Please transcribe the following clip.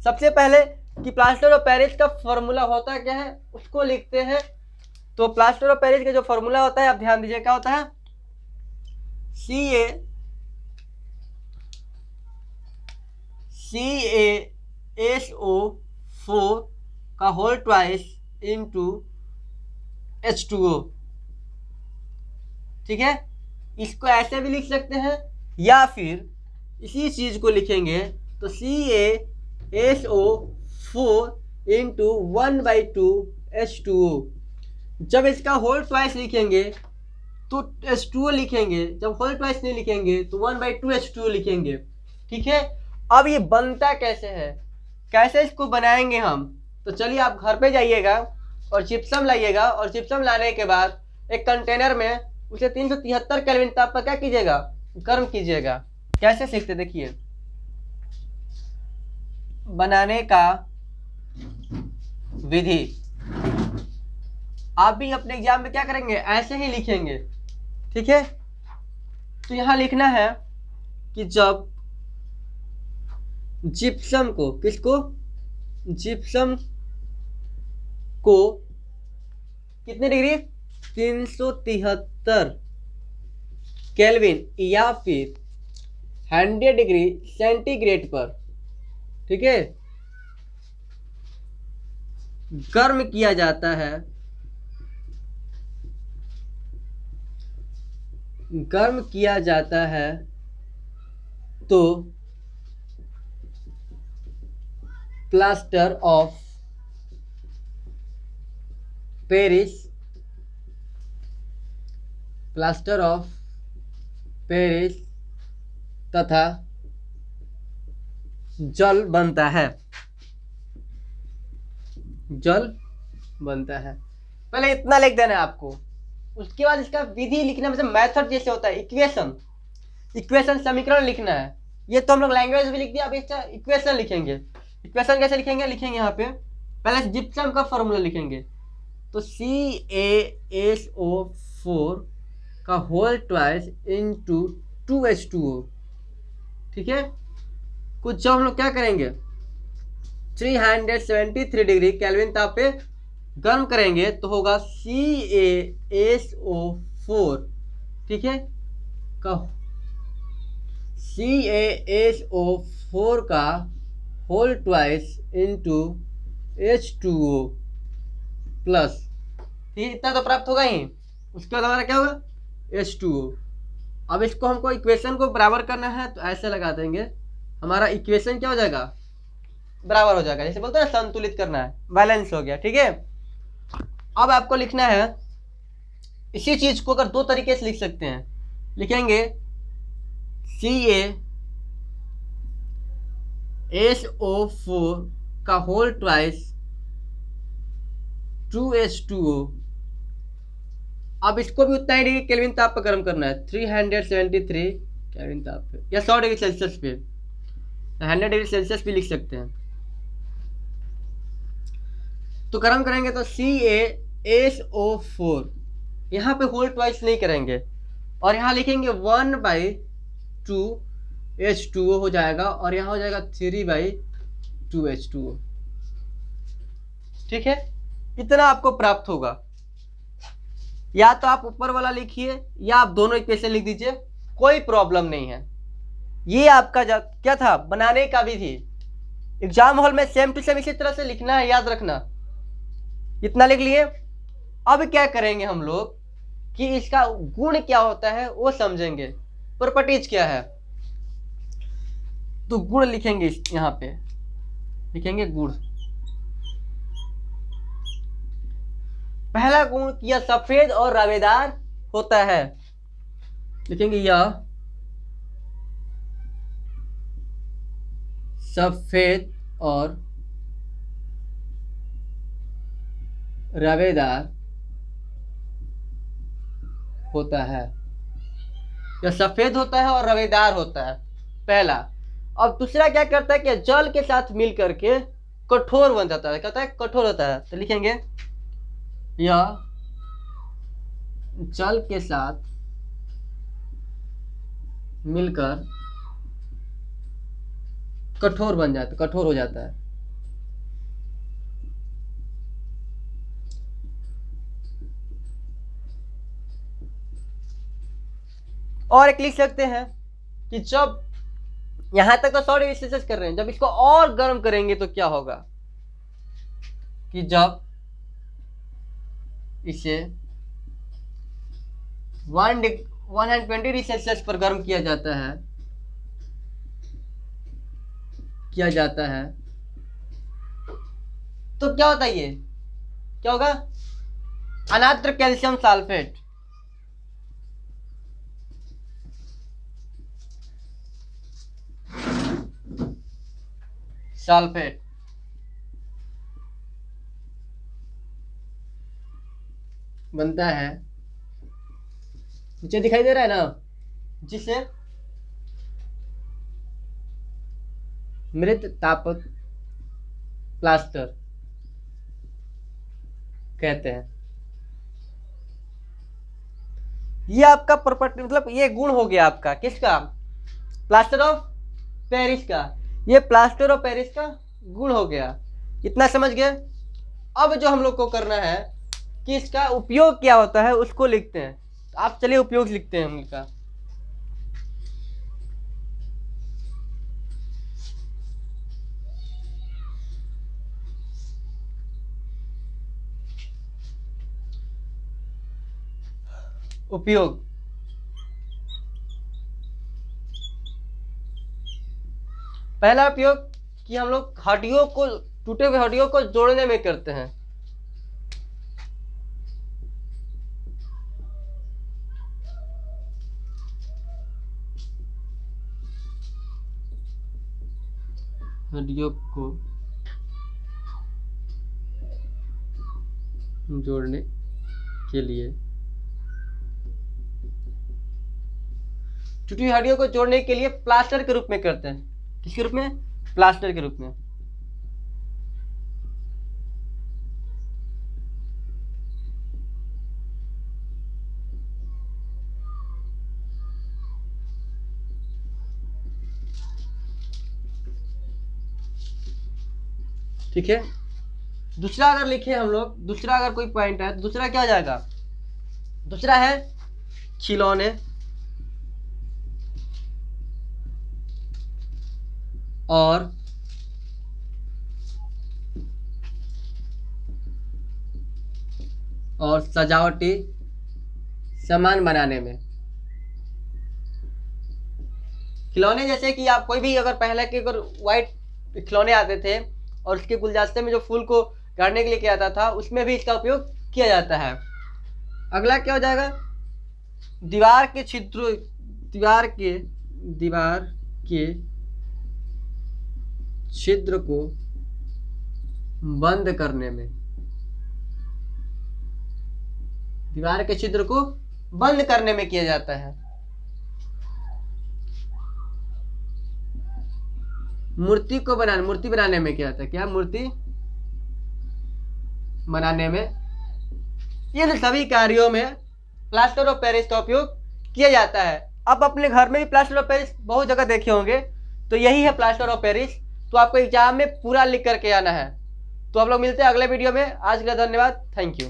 सबसे पहले कि प्लास्टर ऑफ पेरिस का फॉर्मूला होता क्या है उसको लिखते हैं। तो प्लास्टर ऑफ पेरिस का जो फॉर्मूला होता है आप ध्यान दीजिए क्या होता है, CaSO4 का होल ट्वाइस इंटू H2O। ठीक है, इसको ऐसे भी लिख सकते हैं या फिर इसी चीज को लिखेंगे तो CaSO4 इंटू 1/2 H2O। जब इसका होल ट्वाइस लिखेंगे तो H2O लिखेंगे, जब होल ट्वाइस नहीं लिखेंगे तो 1/2 H2O लिखेंगे। ठीक है, अब ये बनता कैसे है, कैसे इसको बनाएंगे हम, तो चलिए आप घर पे जाइएगा और जिप्सम लाइएगा और जिप्सम लाने के बाद एक कंटेनर में उसे 373 केल्विन ताप पर क्या कीजिएगा, गर्म कीजिएगा। कैसे सीखते देखिए, बनाने का विधि आप भी अपने एग्जाम में क्या करेंगे, ऐसे ही लिखेंगे। ठीक है, तो यहां लिखना है कि जब जिप्सम को, किसको, जिप्सम को कितने डिग्री, 373 केल्विन या फिर 100 डिग्री सेंटीग्रेड पर, ठीक है, गर्म किया जाता है, गर्म किया जाता है तो plaster of Paris, plaster of Paris तथा जल बनता है, जल बनता है। पहले इतना लिख देना है आपको, उसके बाद इसका विधि लिखना, मतलब मेथड जैसे होता है, इक्वेशन, इक्वेशन समीकरण लिखना है। ये तो हम लोग लैंग्वेज भी लिख दिया, अब इसका इक्वेशन लिखेंगे। इक्वेशन कैसे लिखेंगे, लिखेंगे यहाँ पे पहले जिप्सम का फॉर्मूला लिखेंगे तो CaSO4 का होल ट्वाइस इंटू 2H2O। ठीक है, कुछ जब हम लोग क्या करेंगे 373 डिग्री केल्विन ताप पे गर्म करेंगे तो होगा CaSO4, ठीक है, का CaSO4 का whole twice into H2O plus, ठीक है, इतना तो प्राप्त होगा ही। उसके बाद हमारा क्या होगा, H2O। अब इसको हमको इक्वेशन को बराबर करना है तो ऐसे लगा देंगे, हमारा इक्वेशन क्या हो जाएगा, बराबर हो जाएगा, जैसे बोलते हैं संतुलित करना है, बैलेंस हो गया। ठीक है, अब आपको लिखना है इसी चीज को अगर दो तरीके से लिख सकते हैं, लिखेंगे CaSO4 का होल ट्वाइस 2H2O। अब इसको भी उतना ही डिग्री केल्विन ताप पर गर्म करना है, 373 केल्विन ताप पे या 100 डिग्री सेल्सियस पे, 100 डिग्री सेल्सियस भी लिख सकते हैं। तो गर्म करेंगे तो CaSO4 यहाँ पे होल ट्वाइस नहीं करेंगे और यहाँ लिखेंगे 1/2 H2O हो जाएगा और यहाँ हो जाएगा 3/2 H2O। ठीक है, इतना आपको प्राप्त होगा। या तो आप ऊपर वाला लिखिए या आप दोनों इक्वेशन लिख दीजिए, कोई प्रॉब्लम नहीं है। ये आपका क्या था, बनाने का विधि। एग्जाम हॉल में सेम टू सेम इसी तरह से लिखना है, याद रखना। इतना लिख लिए। अब क्या करेंगे हम लोग कि इसका गुण क्या होता है वो समझेंगे, प्रॉपर्टीज क्या है। तो गुण लिखेंगे, यहां पे लिखेंगे गुण। पहला गुण यह सफेद और रवेदार होता है, लिखेंगे यह सफेद और रवेदार होता है। यह सफेद होता है और रवेदार होता है, पहला। अब दूसरा क्या करता है कि जल के साथ मिल करके कठोर बन जाता है, कहता है कठोर होता है। तो लिखेंगे यह जल के साथ मिलकर कठोर बन जाता है, कठोर हो जाता है। और एक लिख सकते हैं कि जब यहां तक तो 100 डिग्री सेल्सियस कर रहे हैं, जब इसको और गर्म करेंगे तो क्या होगा, कि जब इसे 120 डिग्री सेल्सियस पर गर्म किया जाता है तो क्या होता है, ये क्या होगा, अनात्र कैल्शियम सल्फेट बनता है, नीचे दिखाई दे रहा है ना, जिसे मृत तापक प्लास्टर कहते हैं। ये आपका प्रॉपर्टी, मतलब ये गुण हो गया आपका किसका, प्लास्टर ऑफ पेरिस का। ये प्लास्टर ऑफ पेरिस का गुण हो गया, इतना समझ गए। अब जो हम लोग को करना है कि इसका उपयोग क्या होता है उसको लिखते हैं। तो आप चलिए उपयोग लिखते हैं हम इसका। उपयोग, पहला उपयोग कि हम लोग हड्डियों को, टूटे हुए हड्डियों को जोड़ने में करते हैं। हड्डियों को जोड़ने के लिए, टूटी हुई हड्डियों को जोड़ने के लिए प्लास्टर के रूप में करते हैं। किसके रूप में, प्लास्टर के रूप में। ठीक है, दूसरा अगर लिखे हम लोग, दूसरा अगर कोई पॉइंट है तो दूसरा क्या हो जाएगा, दूसरा है खिलौने और सजावटी सामान बनाने में। खिलौने जैसे कि आप कोई भी अगर पहले के अगर व्हाइट खिलौने आते थे और उसके गुलदस्ते में जो फूल को गाड़ने के लिए किया जाता था, उसमें भी इसका उपयोग किया जाता है। अगला क्या हो जाएगा, दीवार के छिद्रों, दीवार के छिद्र को बंद करने में, दीवार के छिद्र को बंद करने में किया जाता है। मूर्ति बनाने में क्या होता है, क्या मूर्ति बनाने में, इन सभी कार्यों में प्लास्टर ऑफ पेरिस का उपयोग किया जाता है। आप अपने घर में भी प्लास्टर ऑफ पेरिस बहुत जगह देखे होंगे, तो यही है प्लास्टर ऑफ पेरिस। तो आपको एग्जाम में पूरा लिख करके आना है। तो आप लोग मिलते हैं अगले वीडियो में। आज का धन्यवाद, थैंक यू।